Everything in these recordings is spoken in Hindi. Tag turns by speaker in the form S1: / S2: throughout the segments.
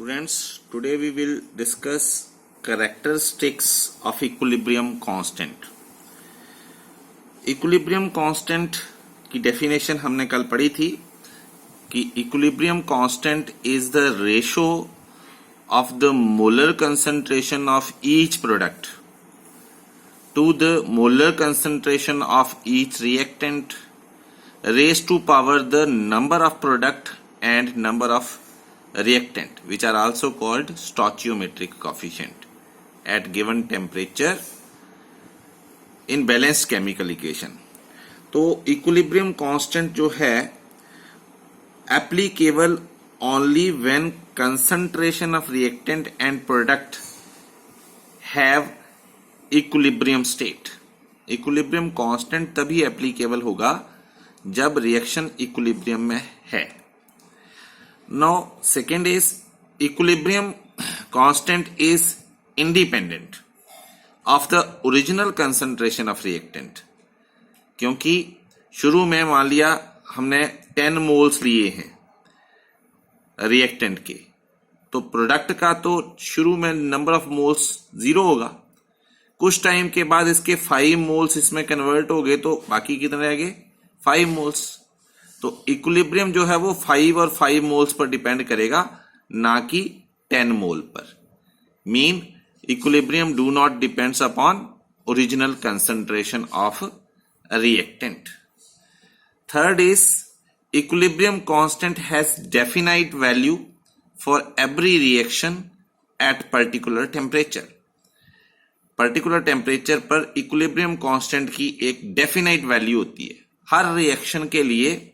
S1: Students, today we will discuss characteristics of equilibrium constant. Equilibrium constant की definition हमने कल पढ़ी थी कि equilibrium constant is the ratio of the molar concentration of each product to the molar concentration of each reactant raised to power the number of product and number of reactant, which are also called stoichiometric coefficient at given temperature in balanced chemical equation. तो equilibrium constant जो है applicable only when concentration of reactant and product have equilibrium state. equilibrium constant तभी applicable होगा जब reaction equilibrium में है. Now, second is equilibrium constant is independent of the original concentration of reactant. क्योंकि शुरू में मान लिया हमने 10 मोल्स लिए हैं रिएक्टेंट के, तो प्रोडक्ट का तो शुरू में नंबर ऑफ मोल्स 0 होगा. कुछ टाइम के बाद इसके 5 मोल्स इसमें कन्वर्ट हो गए, तो बाकी कितने रह गए? 5 मोल्स. तो इक्विलिब्रियम जो है वो 5 और 5 मोल्स पर डिपेंड करेगा, ना कि 10 मोल पर. Mean equilibrium do not depends upon original concentration of reactant. Third is equilibrium constant has definite value for every reaction at particular temperature. Particular temperature पर इक्विलिब्रियम कांस्टेंट की एक डेफिनाइट वैल्यू होती है. हर रिएक्शन के लिए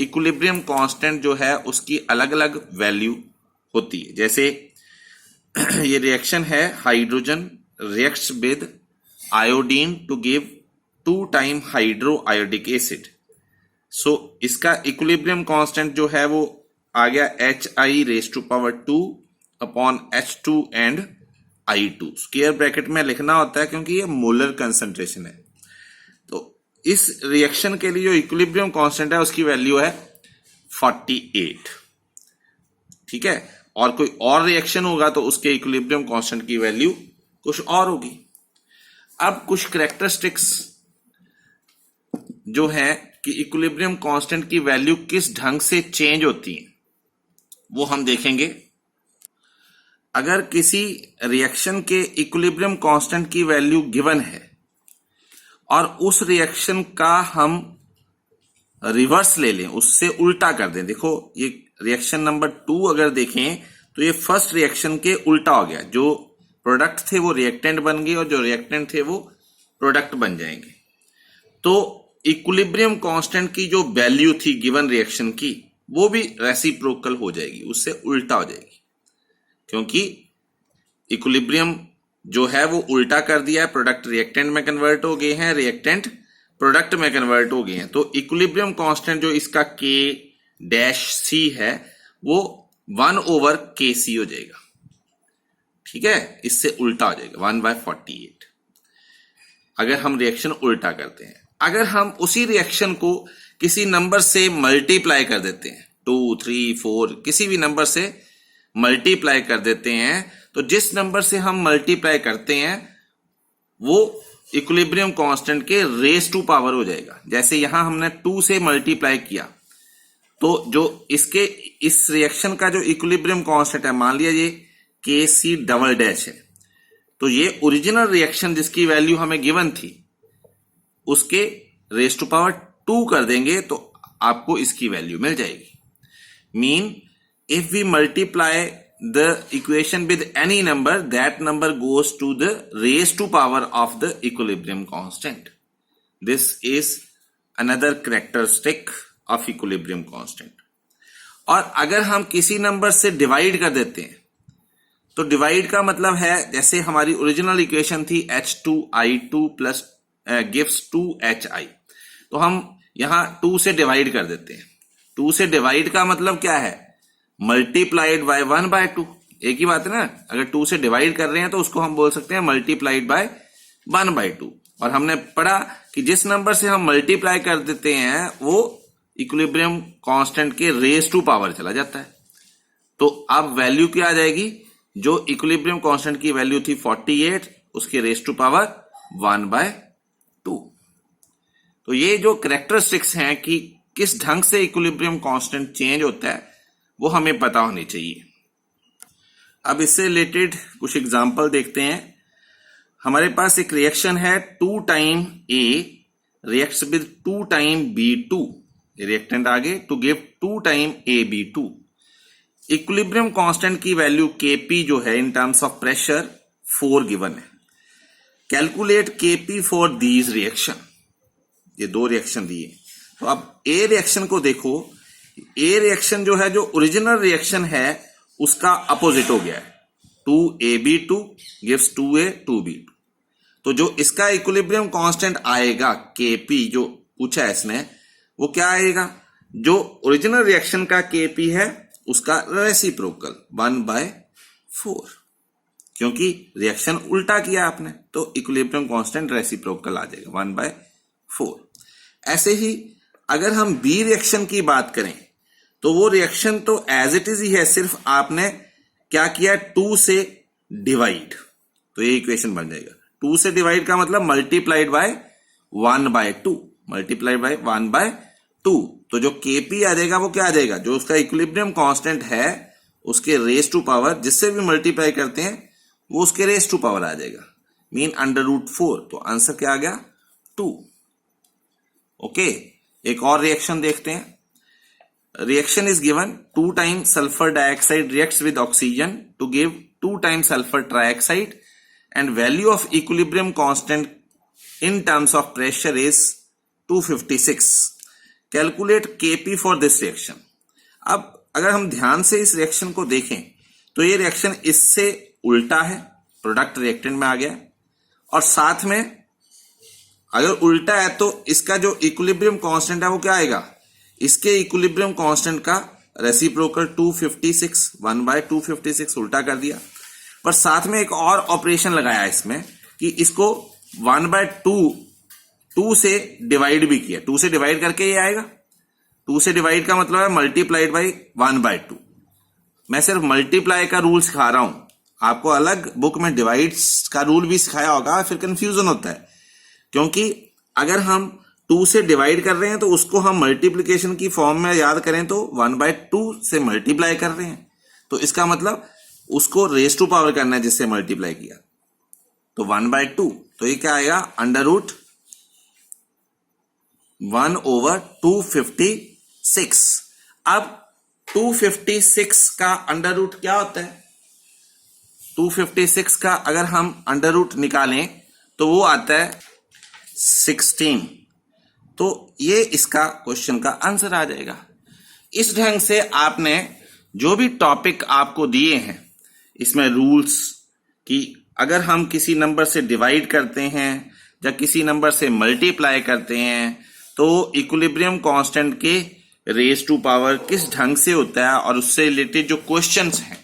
S1: इक्विलिब्रियम कांस्टेंट जो है उसकी अलग अलग वैल्यू होती है. जैसे ये रिएक्शन है, hydrogen reacts with iodine to give 2 time hydroiodic acid. So इसका इक्विलिब्रियम कांस्टेंट जो है वो आ गया HI⁻² upon H2 and I2. Square bracket में लिखना होता है क्योंकि ये मोलर कंसंट्रेशन है. इस रिएक्शन के लिए जो इक्विलिब्रियम कांस्टेंट है उसकी वैल्यू है 48. ठीक है, और कोई और रिएक्शन होगा तो उसके इक्विलिब्रियम कांस्टेंट की वैल्यू कुछ और होगी. अब कुछ कैरेक्टरिस्टिक्स जो है कि इक्विलिब्रियम कांस्टेंट की वैल्यू किस ढंग से चेंज होती है वो हम देखेंगे. अगर किसी रिएक्शन के इक्विलिब्रियम कांस्टेंट की वैल्यू गिवन है और उस रिएक्शन का हम रिवर्स ले लें, उससे उल्टा कर दें. देखो, ये रिएक्शन नंबर 2 अगर देखें तो ये फर्स्ट रिएक्शन के उल्टा हो गया. जो प्रोडक्ट थे वो रिएक्टेंट बन गए और जो रिएक्टेंट थे वो प्रोडक्ट बन जाएंगे. तो इक्विलिब्रियम कांस्टेंट की जो वैल्यू थी गिवन रिएक्शन की वो भी रेसिप्रोकल हो जाएगी, उससे उल्टा हो जाएगी. क्योंकि इक्विलिब्रियम जो है वो उल्टा कर दिया है, प्रोडक्ट रिएक्टेंट में कन्वर्ट हो गए हैं, रिएक्टेंट प्रोडक्ट में कन्वर्ट हो गए हैं. तो इक्विलिब्रियम कांस्टेंट जो इसका K-C है वो 1/KC हो जाएगा. ठीक है, इससे उल्टा हो जाएगा 1/48 अगर हम रिएक्शन उल्टा करते हैं. अगर हम उसी रिएक्शन को किसी नंबर से मल्टीप्लाई कर देते हैं, 2, 3, 4 किसी भी नंबर से मल्टीप्लाई कर देते हैं, तो जिस नंबर से हम मल्टीप्लाई करते हैं वो इक्विलिब्रियम कांस्टेंट के रेज टू पावर हो जाएगा. जैसे यहां हमने 2 से मल्टीप्लाई किया, तो जो इसके इस रिएक्शन का जो इक्विलिब्रियम कांस्टेंट है, मान लिया ये Kc डबल डैश है, तो ये ओरिजिनल रिएक्शन जिसकी वैल्यू हमें गिवन थी उसके रेज टू पावर 2 कर देंगे तो आपको इसकी वैल्यू मिल जाएगी. Mean if we multiply the equation with any number, that number goes to the raised to power of the equilibrium constant. This is another characteristic of equilibrium constant. और अगर हम किसी नंबर से डिवाइड कर देते हैं, तो डिवाइड का मतलब है, जैसे हमारी ओरिजिनल इक्वेशन थी H2I2 प्लस गिव्स 2HI, तो हम यहां 2 से डिवाइड कर देते हैं. 2 से डिवाइड का मतलब क्या है? Multiplied by 1/2. एक ही बात है ना. अगर 2 से डिवाइड कर रहे हैं तो उसको हम बोल सकते हैं मल्टीप्लाइड बाय 1/2. और हमने पढ़ा कि जिस नंबर से हम मल्टीप्लाई कर देते हैं वो इक्विलिब्रियम कांस्टेंट के रेज टू पावर चला जाता है. तो अब वैल्यू क्या आ जाएगी, जो इक्विलिब्रियम कांस्टेंट की वैल्यू थी 48, उसके रेज टू पावर 1/2। तो ये जो कैरेक्टरिस्टिक्स हैं कि किस ढंग से इक्विलिब्रियम कांस्टेंट चेंज होता है वो हमें पता होनी चाहिए। अब इससे रिलेटेड कुछ एग्जांपल देखते हैं। हमारे पास एक रिएक्शन है 2 time A reacts with 2 time B2, reactant आगे to give 2 time AB2। Equilibrium constant की वैल्यू Kp जो है in terms of pressure 4 given है। Calculate Kp for these reaction, ये 2 रिएक्शन दिए। तो अब A रिएक्शन को देखो, A रिएक्शन जो है, जो ओरिजिनल रिएक्शन है उसका अपोजिट हो गया है। 2AB2 gives 2A 2B2। तो जो इसका इक्विलिब्रियम कांस्टेंट आएगा Kp जो पूछा है इसने, वो क्या आएगा, जो ओरिजिनल रिएक्शन का Kp है उसका रेसिप्रोकल 1/4, क्योंकि रिएक्शन उल्टा किया आपने तो इक्विलिब्रियम कांस्टेंट रेसिप्रोकल आ जाएगा 1/4। ऐसे ही अगर हम बी रिएक्शन की बात करें तो वो रिएक्शन तो एज इट इज ही है, सिर्फ आपने क्या किया 2 से डिवाइड, तो ये इक्वेशन बन जाएगा। 2 से डिवाइड का मतलब मल्टीप्लाइड बाय 1/2, मल्टीप्लाइड बाय 1/2। तो जो Kp आ जाएगा वो क्या आ जाएगा, जो उसका इक्विलिब्रियम कांस्टेंट है उसके रेज टू पावर, जिससे भी मल्टीप्लाई करते हैं वो उसके रेज टू पावर आ जाएगा, मीन √4। तो आंसर क्या आ गया 2। ओके, एक और रिएक्शन देखते हैं। Reaction is given 2 time sulphur dioxide reacts with oxygen to give 2 time sulphur trioxide and value of equilibrium constant in terms of pressure is 256। Calculate Kp for this reaction. अब अगर हम ध्यान से इस रिएक्शन को देखें तो ये रिएक्शन इससे उल्टा है, प्रोडक्ट रिएक्टेंट में आ गया, और साथ में अगर उल्टा है तो इसका जो इक्विलिब्रियम कांस्टेंट है वो क्या आएगा, इसके इक्विलिब्रियम कांस्टेंट का रेसिप्रोकल 256, 1/256 उल्टा कर दिया। पर साथ में एक और ऑपरेशन लगाया इसमें कि इसको 1/2 से डिवाइड भी किया। 2 से डिवाइड करके ये आएगा, 2 से डिवाइड का मतलब है मल्टीप्लाइड बाई 1/2। मैं सिर्फ मल्टीप्लाई का रूल सिखा रहा हूं, आपको अलग बुक में डिवाइड का रूल भी सिखाया होगा, फिर कंफ्यूजन होता है। क्योंकि अगर हम 2 से डिवाइड कर रहे हैं तो उसको हम मल्टीप्लिकेशन की फॉर्म में याद करें तो 1/2 से मल्टीप्लाई कर रहे हैं, तो इसका मतलब उसको रेज टू पावर करना है जिससे मल्टीप्लाई किया, तो 1/2। तो ये क्या आएगा, √1/256। अब 256 का अंडर रूट क्या होता है, 256 का अगर हम अंडर रूट निकालें तो वो आता है 16। तो ये इसका क्वेश्चन का आंसर आ जाएगा। इस ढंग से आपने जो भी टॉपिक आपको दिए हैं इसमें रूल्स कि अगर हम किसी नंबर से डिवाइड करते हैं या किसी नंबर से मल्टीप्लाई करते हैं तो इक्विलिब्रियम कांस्टेंट के रेज टू पावर किस ढंग से होता है, और उससे रिलेटेड जो क्वेश्चंस हैं,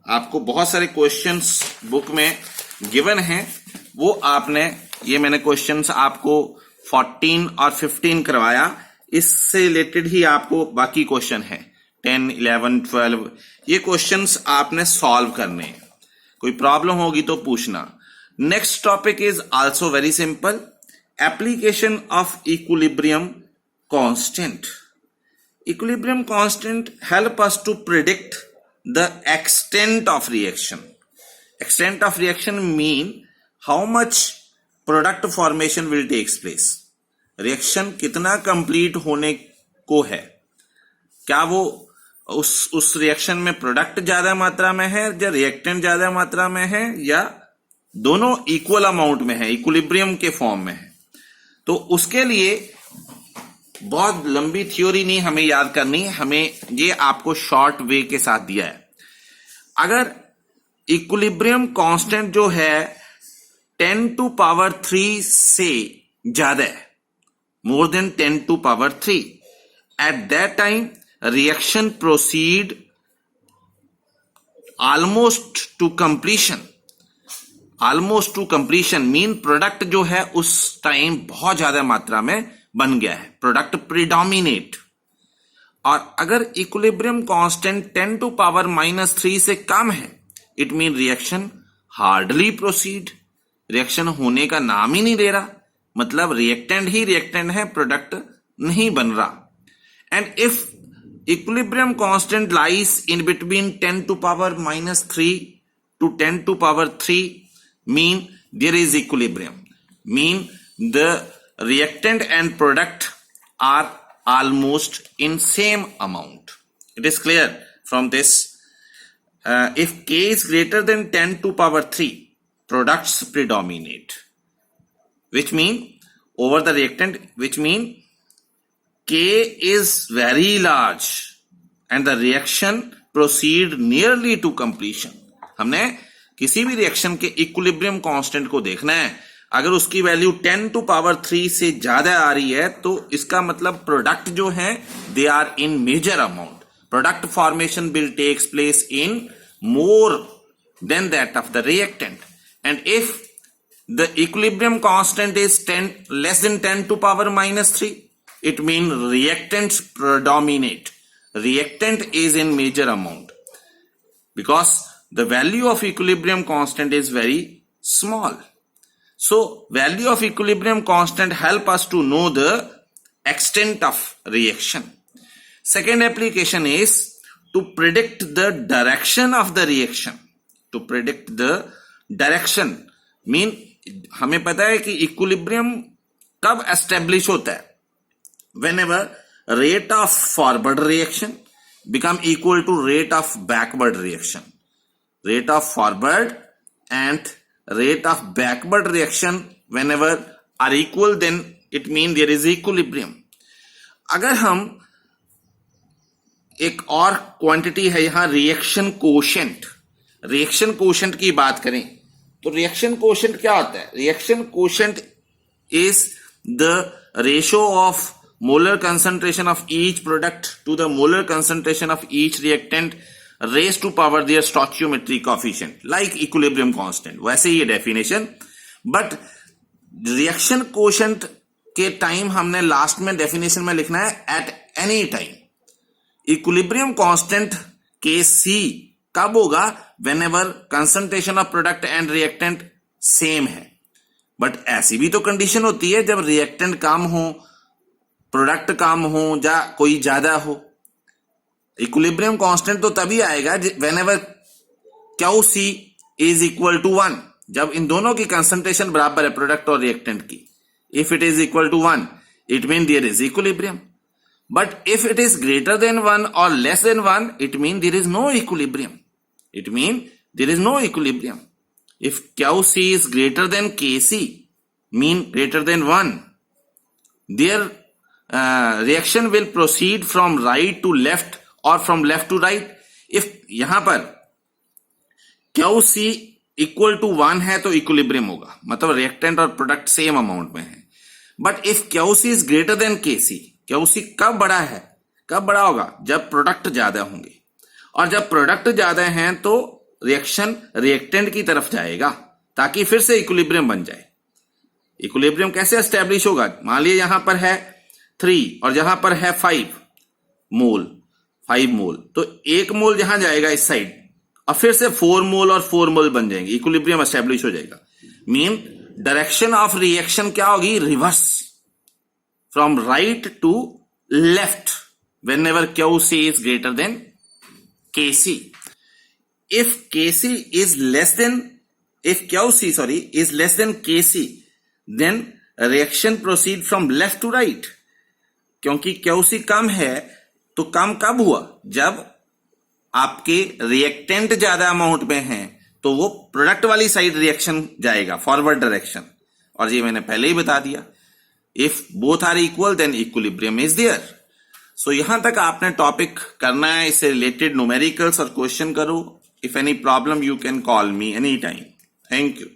S1: आपको बहुत सारे क्वेश्चंस बुक में गिवन हैं, वो आपने, ये मैंने क्वेश्चंस आपको 14 और 15 करवाया, इससे रिलेटेड ही आपको बाकी क्वेश्चन है 10, 11, 12, ये क्वेश्चंस आपने सॉल्व करने हैं। कोई प्रॉब्लम होगी तो पूछना। Next topic is also very simple, application of equilibrium constant. Equilibrium constant help us to predict the extent of reaction. Extent of reaction mean how much product formation will takes place, reaction कितना कंप्लीट होने को है, क्या वो उस रिएक्शन में प्रोडक्ट ज्यादा मात्रा में है या रिएक्टेंट ज्यादा मात्रा में है, या दोनों इक्वल अमाउंट में है, इक्विलिब्रियम के फॉर्म में है। तो उसके लिए बहुत लंबी थ्योरी नहीं हमें याद करनी, हमें ये आपको शॉर्ट वे के साथ दिया है। अगर इक्विलिब्रियम कांस्टेंट जो है 10⁻³ से ज्यादा है, more than 10⁻³, at that time reaction proceed almost to completion mean product जो है उस टाइम बहुत ज्यादा मात्रा में बन गया है, प्रोडक्ट प्रिडोमिनेट। और अगर इक्विलिब्रियम कांस्टेंट 10 टू पावर -3 से कम है, it mean reaction hardly proceed, reaction होने का नाम ही नहीं ले रहा, मतलब रिएक्टेंट ही रिएक्टेंट है, प्रोडक्ट नहीं बन रहा. And if equilibrium constant lies in between 10 to power -3 to 10 to power 3 mean there is equilibrium, mean the reactant and product are almost in same amount. It is clear from this. If K is greater than 10 to power 3, products predominate, which mean over the reactant, which mean K is very large and the reaction proceed nearly to completion. हमने किसी भी रिएक्शन के इक्विलिब्रियम कांस्टेंट को देखना है, अगर उसकी वैल्यू 10 टू पावर 3 से ज्यादा आ रही है तो इसका मतलब प्रोडक्ट जो है they are in major amount, product formation will takes place in more than that of the reactant. And if the equilibrium constant is 10 less than 10 to power -3, it mean reactants predominate, reactant is in major amount because the value of equilibrium constant is very small. So value of equilibrium constant help us to know the extent of reaction. Second application is to predict the direction of the reaction. To predict the direction mean हमें पता है कि equilibrium कब establish होता है, whenever rate of forward reaction become equal to rate of backward reaction. Rate of forward and rate of backward reaction whenever are equal, then it means there is equilibrium. अगर हम एक और क्वांटिटी है यहां रिएक्शन कोशेंट, रिएक्शन कोशेंट की बात करें तो रिएक्शन कोशेंट क्या होता है? Reaction quotient is the ratio of molar concentration of each product to the molar concentration of each reactant raised to power their stoichiometric coefficient, like equilibrium constant. वैसे ही ये डेफिनेशन, बट रिएक्शन कोशेंट के टाइम हमने लास्ट में डेफिनेशन में लिखना है at any time. Equilibrium constant के सी कब होगा? When ever concentration of product and reactant same है. बट ऐसी भी तो कंडीशन होती है जब रिएक्टेंट कम हो, प्रोडक्ट कम हो या कोई ज्यादा हो. इक्विलिब्रियम कांस्टेंट तो तभी आएगा whenever Q C is equal to 1, जब इन दोनों की कंसंट्रेशन बराबर है प्रोडक्ट और रिएक्टेंट की. If it is equal to 1 it mean there is equilibrium, but if it is greater than 1 और less than 1 it mean there is no equilibrium. It mean there is no equilibrium. If Q C is greater than K C mean greater than 1, there reaction will proceed from right to left or from left to right. if यहां पर QC इक्वल टू 1 है तो इक्विलिब्रियम होगा, मतलब रिएक्टेंट और प्रोडक्ट सेम अमाउंट में है. But if QC is greater than KC, QC कब बड़ा है, कब बड़ा होगा? जब प्रोडक्ट ज्यादा होंगे, और जब प्रोडक्ट ज्यादा हैं तो रिएक्शन रिएक्टेंट की तरफ जाएगा ताकि फिर से इक्विलिब्रियम बन जाए. इक्विलिब्रियम कैसे एस्टेब्लिश होगा? मान लीजिए यहां पर है 3 और जहां पर है 5 मोल, तो 1 मोल जहां जाएगा इस साइड और फिर से 4 मोल और 4 मोल बन जाएंगे, इक्विलिब्रियम एस्टेब्लिश हो जाएगा. मीन डायरेक्शन ऑफ रिएक्शन क्या होगी? Reverse, from right to left whenever QC is greater than KC. If QC is less than KC then reaction proceed from left to right. क्योंकि QC कम है तो कम कब हुआ? जब आपके रिएक्टेंट ज्यादा अमाउंट में है तो वो प्रोडक्ट वाली साइड रिएक्शन जाएगा, फॉरवर्ड डायरेक्शन. और ये मैंने पहले ही बता दिया, if both are equal then equilibrium is there. So यहां तक आपने टॉपिक करना है, इससे रिलेटेड न्यूमेरिकल्स और क्वेश्चन करो. If any problem you can call me any time. Thank you.